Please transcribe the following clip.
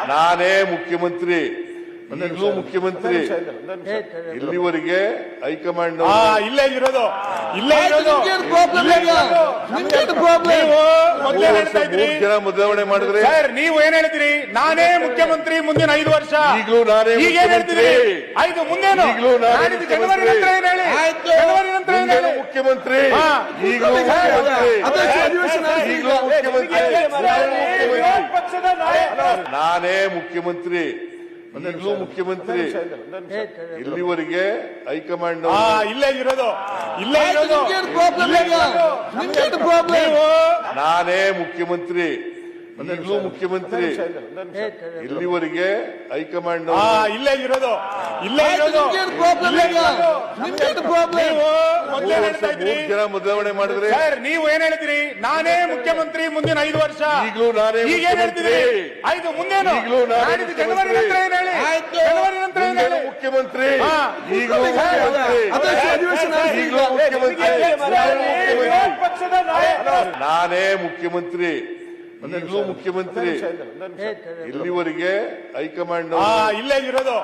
ನಾನೇ ಮುಖ್ಯಮಂತ್ರಿ, ಈಗಲೂ ಮುಖ್ಯಮಂತ್ರಿ. ಇಲ್ಲಿವರೆಗೆ ಹೈಕಮಾಂಡ್ ಇಲ್ಲೇ ಇರೋದು ಜನ ಬದಲಾವಣೆ ಮಾಡಿದ್ರೆ ಸರ್, ನೀವು ಏನ್ ಹೇಳ್ತೀರಿ? ನಾನೇ ಮುಖ್ಯಮಂತ್ರಿ ಮುಂದಿನ 5 ವರ್ಷ. ಈಗಲೂ ನಾನೇ ಈಗ ಏನ್ ಹೇಳ್ತೀರಿ? 5 ಮುಂದೇನು? ಈಗಲೂ ನಾನೇ ಜನವರಿ ನಂತರ ಏನ್ ಹೇಳಿ? ಜನವರಿ ನಂತರ ಏನ್ ಹೇಳಿ? ಮುಖ್ಯಮಂತ್ರಿ, ಈಗಲೂ ಮುಖ್ಯಮಂತ್ರಿ, ಈಗಲೂ ಮುಖ್ಯಮಂತ್ರಿ. ಪಕ್ಷದ ನಾಯಕ ನಾನೇ ಮುಖ್ಯಮಂತ್ರಿ, ಈಗಲೂ ಮುಖ್ಯಮಂತ್ರಿ. ಇಲ್ಲಿವರೆಗೆ ಹೈಕಮಾಂಡ್ ಇಲ್ಲೇ ಇರೋದು ನಾನೇ ಮುಖ್ಯಮಂತ್ರಿ, ಈಗಲೂ ಮುಖ್ಯಮಂತ್ರಿ. ಇಲ್ಲಿವರೆಗೆ ಹೈಕಮಾಂಡ್ ಇಲ್ಲೇ ಇರೋದು ಜನ ಬದಲಾವಣೆ ಮಾಡಿದ್ರೆ ಸರ್, ನೀವು ಏನ್ ಹೇಳ್ತೀರಿ? ನಾನೇ ಮುಖ್ಯಮಂತ್ರಿ ಮುಂದಿನ 5 ವರ್ಷ. ಈಗಲೂ ನಾನೇ ಈಗ ಏನ್ ಹೇಳ್ತೀರಿ? 5 ಮುಂದೇನು? ಈಗಲೂ ನಾನೇ ಜನವರಿ ನಂತರ ಏನ್ ಹೇಳಿ? ಜನವರಿ ನಂತರ ಏನ್ ಹೇಳಿ? ಮುಖ್ಯಮಂತ್ರಿ, ಈಗಲೂ ಮುಖ್ಯಮಂತ್ರಿ, ಈಗಲೂ ಮುಖ್ಯಮಂತ್ರಿ. ಪಕ್ಷದ ನಾಯಕ ನಾನೇ ಮುಖ್ಯಮಂತ್ರಿ, ಈಗಲೂ ಮುಖ್ಯಮಂತ್ರಿ. ಇಲ್ಲಿವರೆಗೆ ಹೈಕಮಾಂಡ್ ಇಲ್ಲೇ ಇರೋದು